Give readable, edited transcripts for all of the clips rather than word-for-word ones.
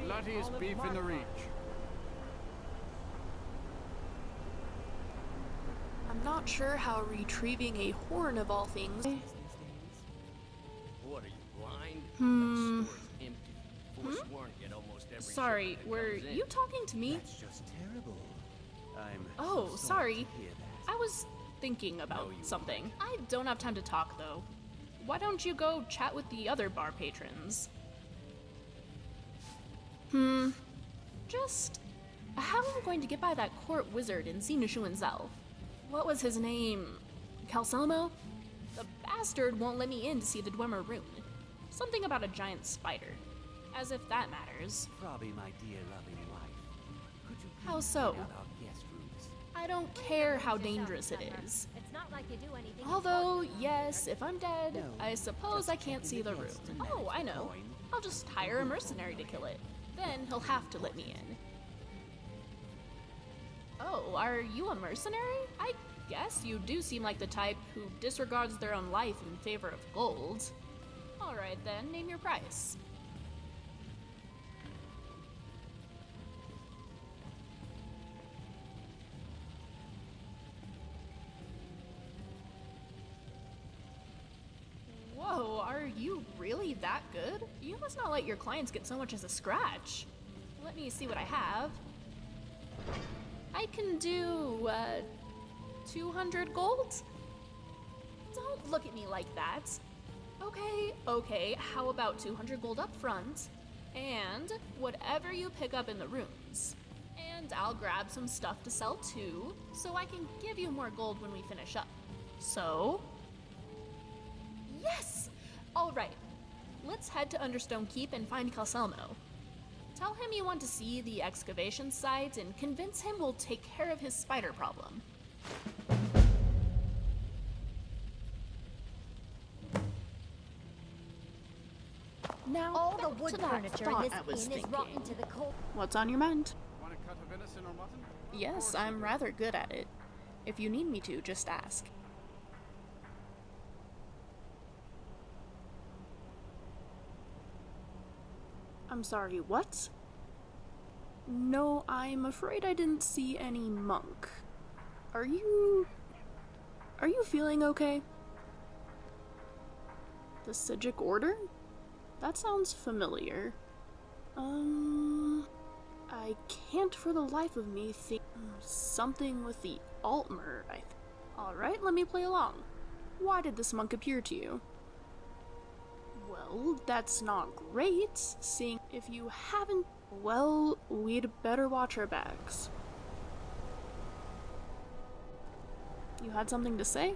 Bloodiest beef in the reach. I'm not sure how retrieving a horn of all things. What are you, blind? Hmm. That store's empty. Forsworn get almost every Sorry, shipment that were comes in. you talking to me? That's just terrible. I'm Oh, so sorry. to hear that. I was thinking about No, you something. I don't have time to talk, though. Why don't you go chat with the other bar patrons? Just... how am I going to get by that court wizard in Xenashuanzel? What was his name? Calcelmo? The bastard won't let me in to see the Dwemer rune. Something about a giant spider. As if that matters. Probably my dear loving wife. Could you How please so? clean out our guest rooms? I don't care how dangerous it is. It's not like you do anything. Although, yes, if I'm dead, No, I suppose I can't see the room. guests to Oh, manage I the know. coin. I'll just hire a mercenary to kill it. Then he'll have to let me in. Oh, are you a mercenary? I guess you do seem like the type who disregards their own life in favor of gold. Alright then, name your price. Whoa, are you really that good? You must not let your clients get so much as a scratch. Let me see what I have. I can do, 200 gold? Don't look at me like that. Okay, how about 200 gold up front? And whatever you pick up in the rooms. And I'll grab some stuff to sell too, so I can give you more gold when we finish up. So? Yes! Alright, let's head to Understone Keep and find Calcelmo. Tell him you want to see the excavation site and convince him we'll take care of his spider problem. Now, All the back wood to that furniture thought in I was this inn is thinking. rotten to the core. What's on your mind? Want a cut of venison or mutton? Yes, I'm rather good at it. If you need me to, just ask. I'm sorry, what? No, I'm afraid I didn't see any monk. Are you feeling okay? The Sijic Order? That sounds familiar. I can't for the life of me think something with the Altmer, Alright, let me play along. Why did this monk appear to you? Well, that's not great, seeing if you haven't... Well, we'd better watch our backs. You had something to say?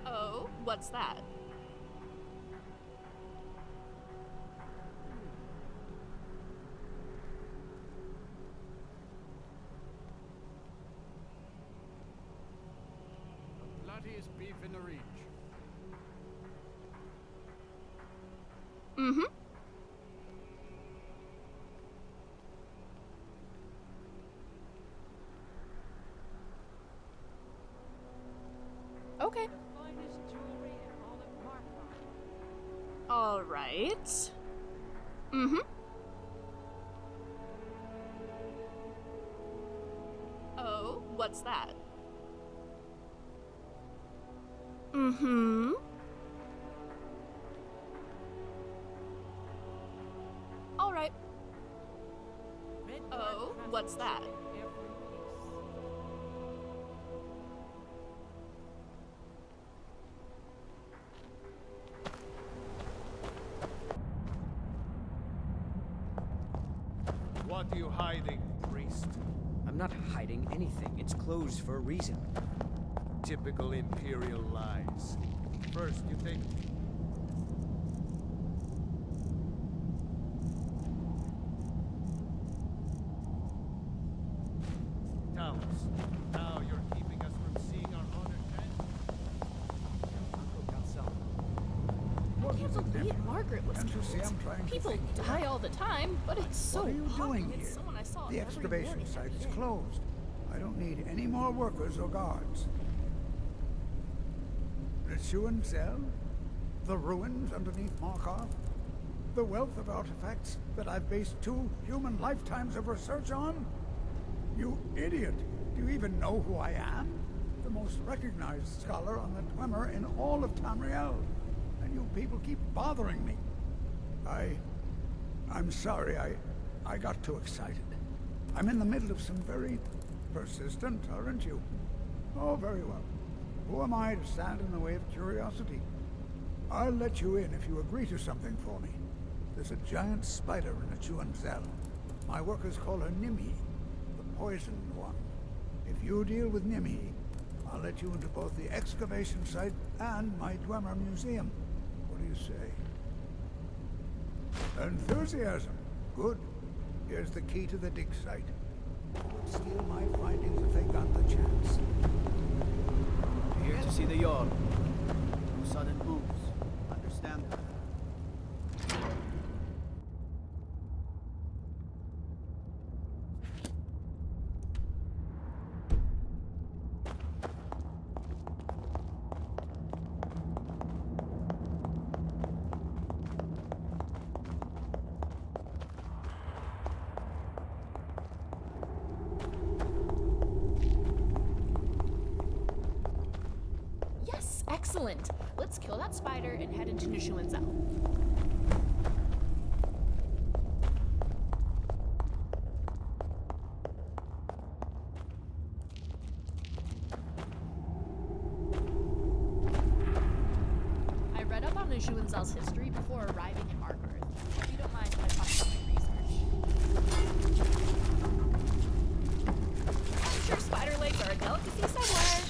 Oh, what's that? Bloodiest beef in the reach. Mm-hmm. Okay. Alright. Mm-hmm. Oh, what's that? Mm-hmm. Alright. Oh, what's that? What are you hiding, priest? I'm not hiding anything. It's closed for a reason. Typical Imperial lies. First, you take... Towns. Now you're keeping us from seeing our honored I can't believe Margaret was Can't you see killed. I'm trying to People think here? die all the time, but it's so What are you hot. doing It's here? someone I saw The every excavation morning site every is day. closed. I don't need any more workers or guards. The Shuan Cell? The ruins underneath Markov? the wealth of artifacts that I've based 2 human lifetimes of research on? You idiot! Do you even know who I am? The most recognized scholar on the Dwemer in all of Tamriel. And you people keep bothering me. I'm sorry, I got too excited. I'm in the middle of some very persistent, aren't you? Oh, very well. Who am I to stand in the way of curiosity? I'll let you in if you agree to something for me. There's a giant spider in a Chuanzel. My workers call her Nimi, the poisoned one. If you deal with Nimi, I'll let you into both the excavation site and my Dwemer museum. What do you say? Enthusiasm. Good. Here's the key to the dig site. They would steal my findings if they got the chance. Here to see the Jarl. No sudden moves. Understand that. Yes, excellent. Let's kill that spider and head into Nishuanzal. I read up on Nishuanzal's history before arriving in Markarth. If you don't mind if I talk about my research. I'm sure spider legs are a delicacy somewhere.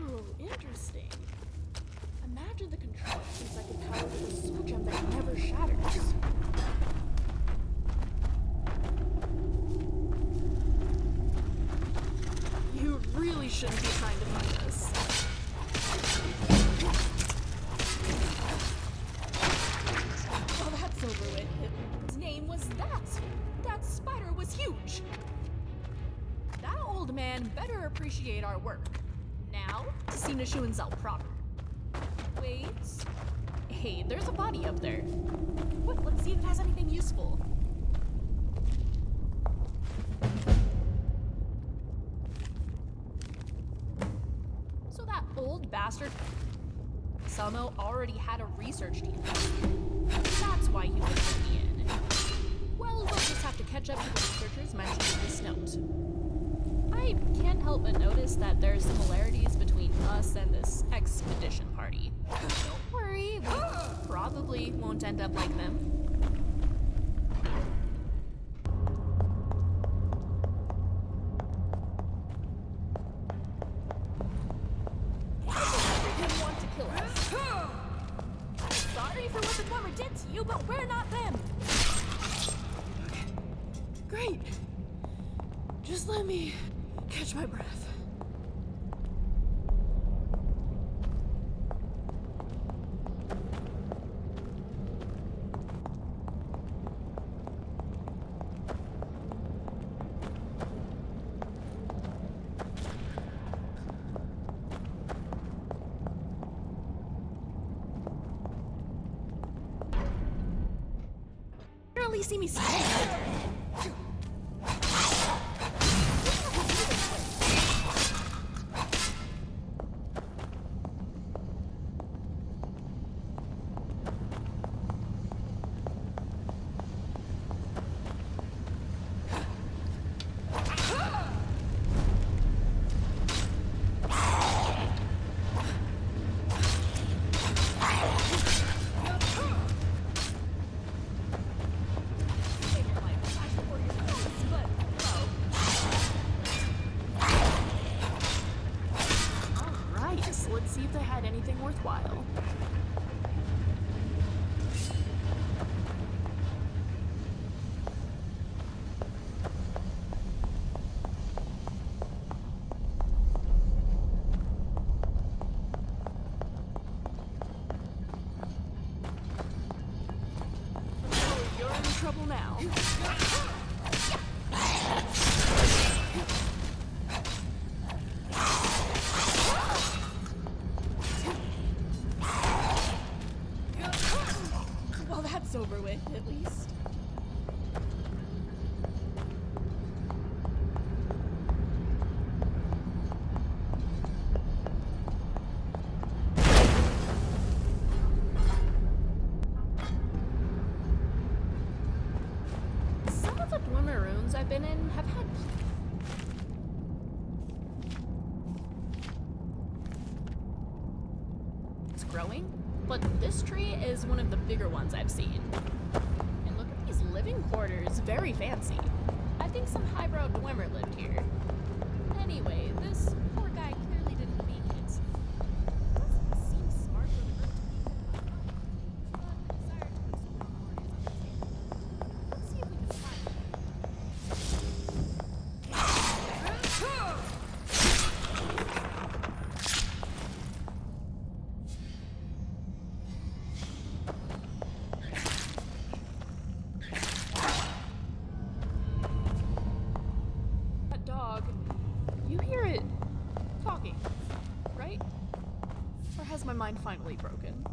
Oh, interesting. Imagine the contraptions that can power the soul gem that never shatters. You really shouldn't be trying to find us. Well, that's over with. His name was that. That spider was huge. That old man better appreciate our work. Now, to see Nishuanzal proper. Wait. Hey, there's a body up there. What? Let's see if it has anything useful. So that old bastard Selmo already had a research team. That's why he wouldn't let me in. Well, we'll just have to catch up to the researchers mentioned in this note. I can't help but notice that there's similarities between us and this expedition party. Don't worry, we probably won't end up like them. They didn't want to kill us. Sorry for what the Dwemer did to you, but we're not them. Great. Just let me catch my breath. You barely see me stand. Let's see if they had anything worthwhile. now. Well, that's over with, at least. Some of the Dwemer runes I've been in have had. It's growing, but this tree is one of the bigger ones I've seen. And look at these living quarters, very fancy. I think some highbrow Dwemer lived here. Anyway, this poor guy clearly didn't make it. Doesn't seem smart for the group to leave him behind, but the desire to explore more is understandable. Let's see if we can find him. That dog, you hear it talking, right? Or has my mind finally broken?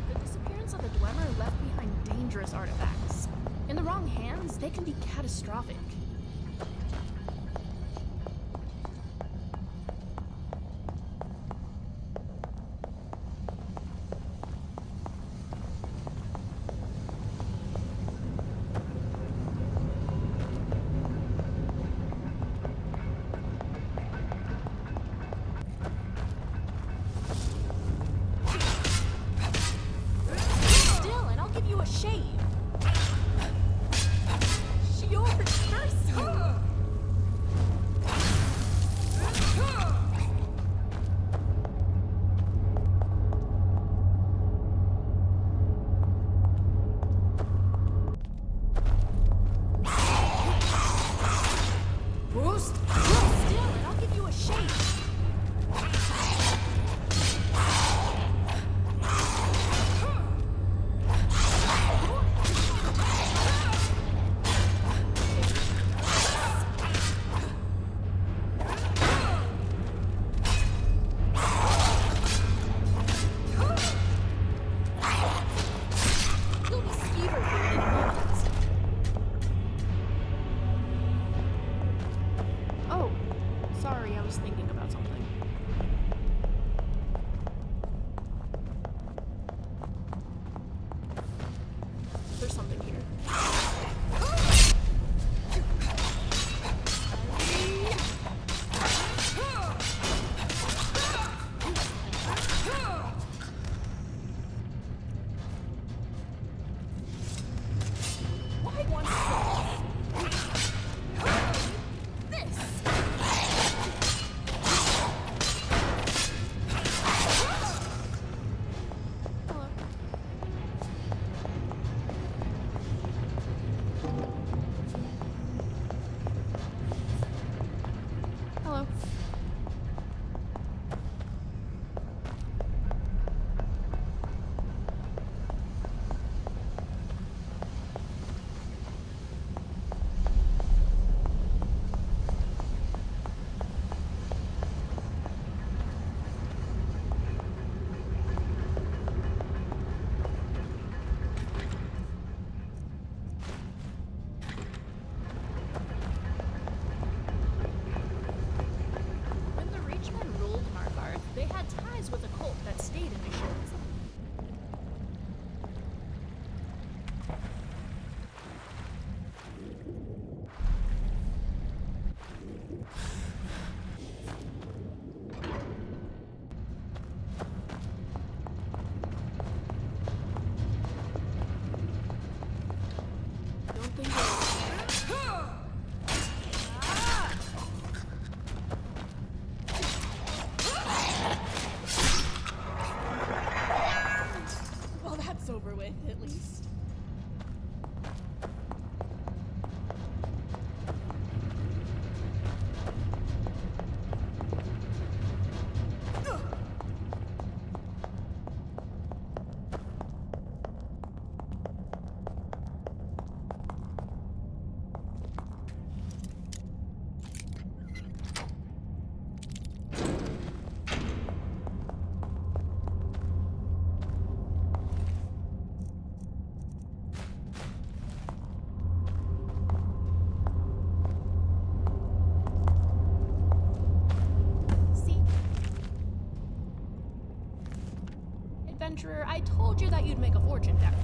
The disappearance of the Dwemer left behind dangerous artifacts. In the wrong hands, they can be catastrophic. Still, and I'll give you a shave. You're cursed. manufacturer, I told you that you'd make a fortune there.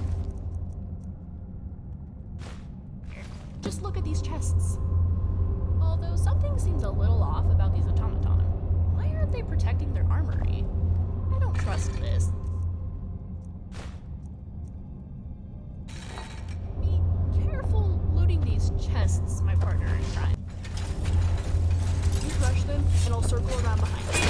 Just look at these chests. Although something seems a little off about these automaton. Why aren't they protecting their armory? I don't trust this. Be careful looting these chests, my partner in crime. You crush them, and I'll circle around behind you.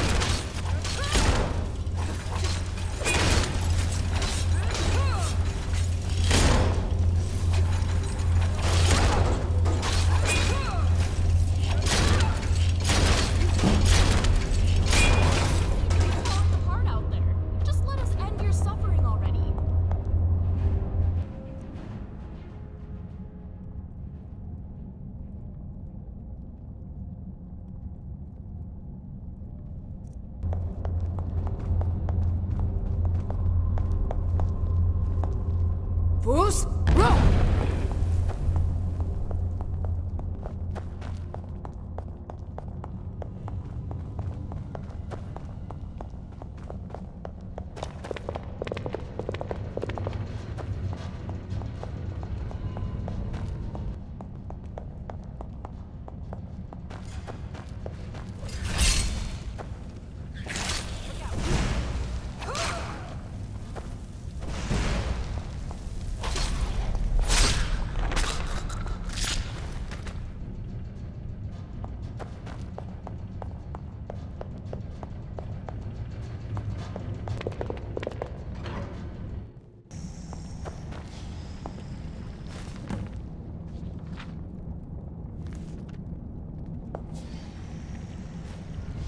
Falling apart out there. Just let us end your suffering already. Bruce, roll!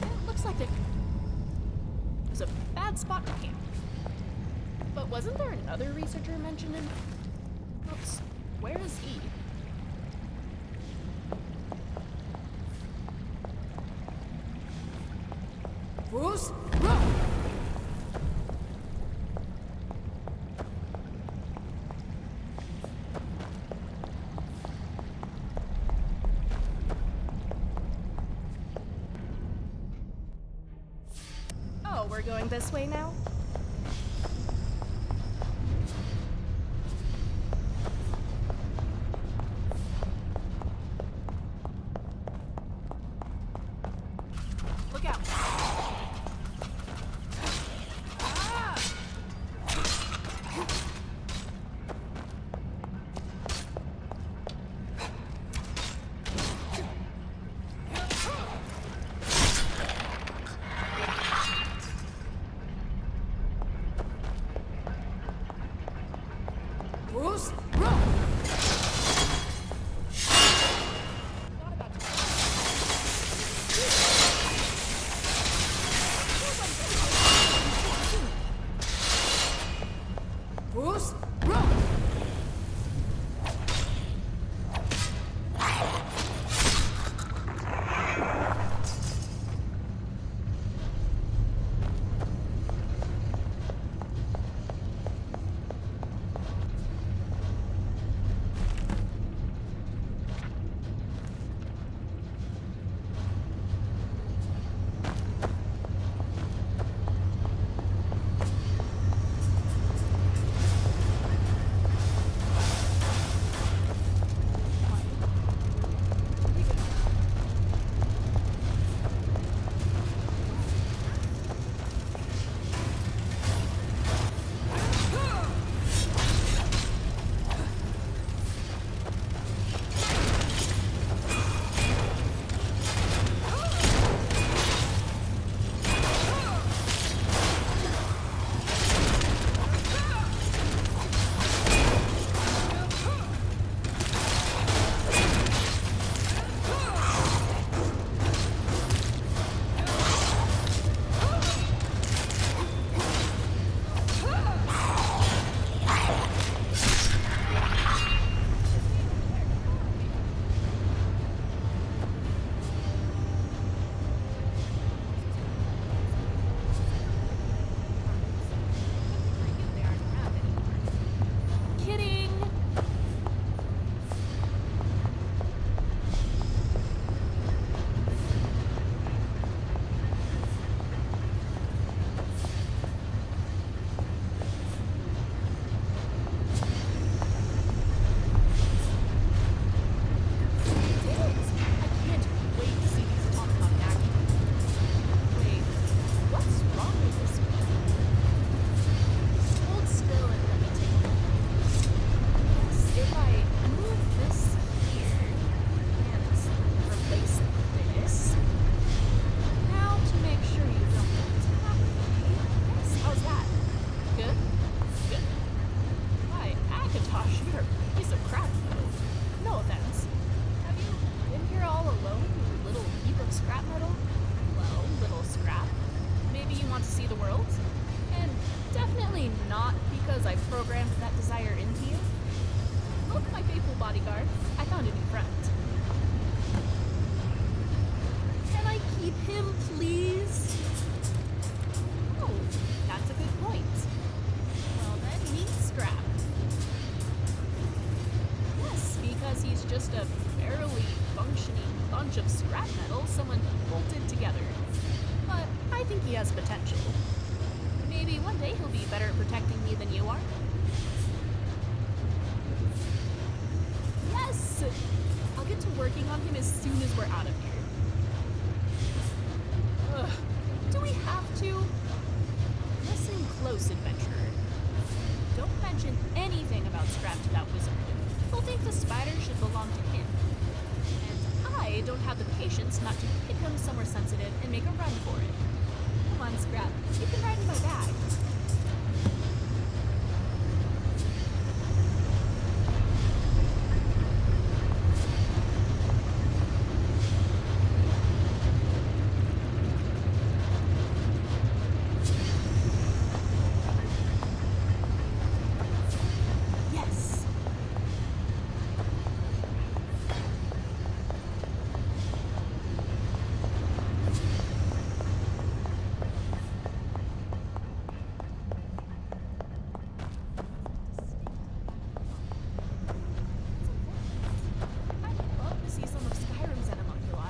It looks like it was a bad spot to camp. But wasn't there another researcher mentioned in... Oops, where is he? Bruce, roll! Oh, we're going this way now? Look out. Ah! just a barely functioning bunch of scrap metal someone bolted together. But I think he has potential. Maybe one day he'll be better at protecting me than you are. Yes! I'll get to working on him as soon as we're out of here. Ugh. Do we have to? Listen close, adventurer. Don't mention anything about Scrap to that wizard. He'll think the spider should belong to him. And I don't have the patience not to hit him somewhere sensitive and make a run for it. Come on, Scrap. You can ride in my bag. Yes. I'd love to see some of Skyrim's animals alive.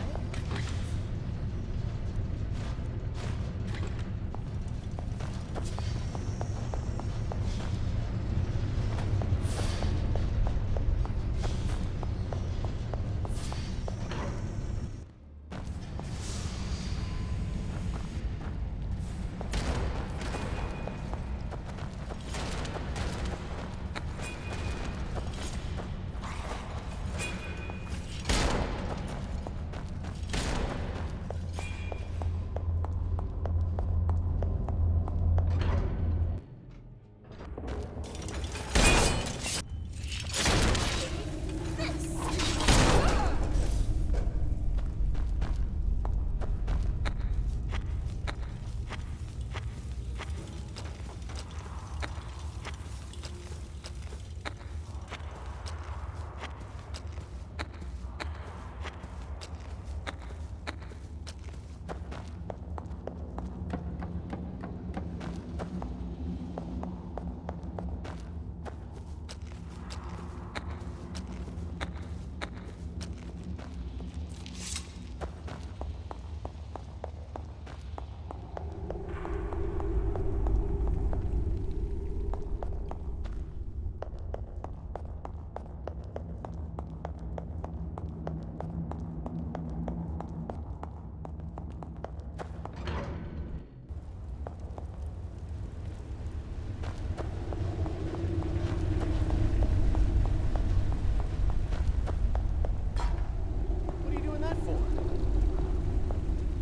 What are you doing that for?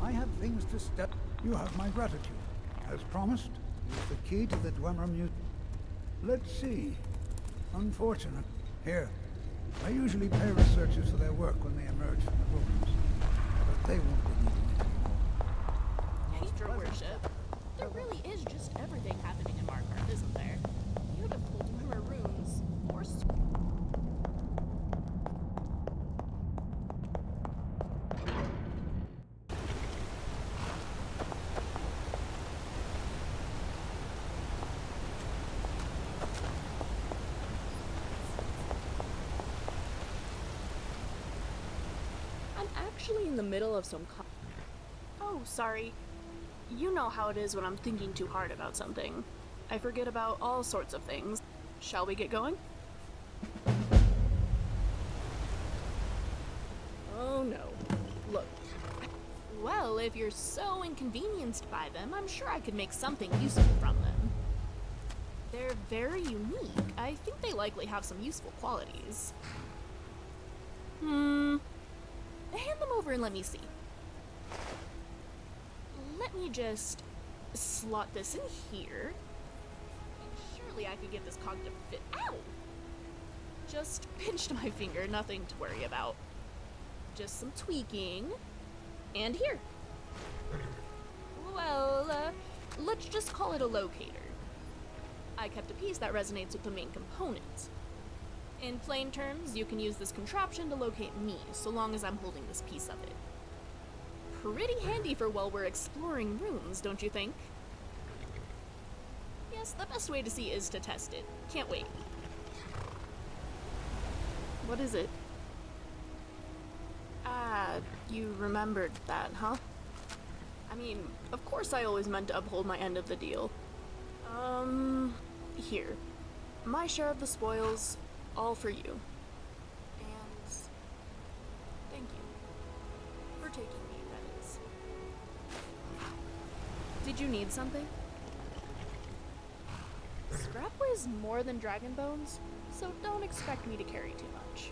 I have things to step. You have my gratitude. As promised, use the key to the Dwemer mute. Let's see. Unfortunate. Here. I usually pay researchers for their work when they emerge from the ruins. But they won't be needing it anymore. Nature worship. There really is just everything happening in Markarth, isn't there? Beautiful Dwemer runes. Or I'm actually in the middle of some oh, sorry. You know how it is when I'm thinking too hard about something. I forget about all sorts of things. Shall we get going? Oh no. Look, Well, if you're so inconvenienced by them, I'm sure I could make something useful from them. They're very unique. I think they likely have some useful qualities. Hand them over and let me see. Let me just slot this in here. Surely I could get this cog to fit. Ow! Just pinched my finger, nothing to worry about. Just some tweaking. And here. Well, let's just call it a locator. I kept a piece that resonates with the main component. In plain terms, you can use this contraption to locate me, so long as I'm holding this piece of it. Pretty handy for while we're exploring runes, don't you think? Yes, the best way to see is to test it. Can't wait. What is it? Ah, you remembered that, huh? I mean, of course I always meant to uphold my end of the deal. Here. My share of the spoils, all for you. And thank you for taking me, that is. Did you need something? Scrap weighs more than dragon bones, so don't expect me to carry too much.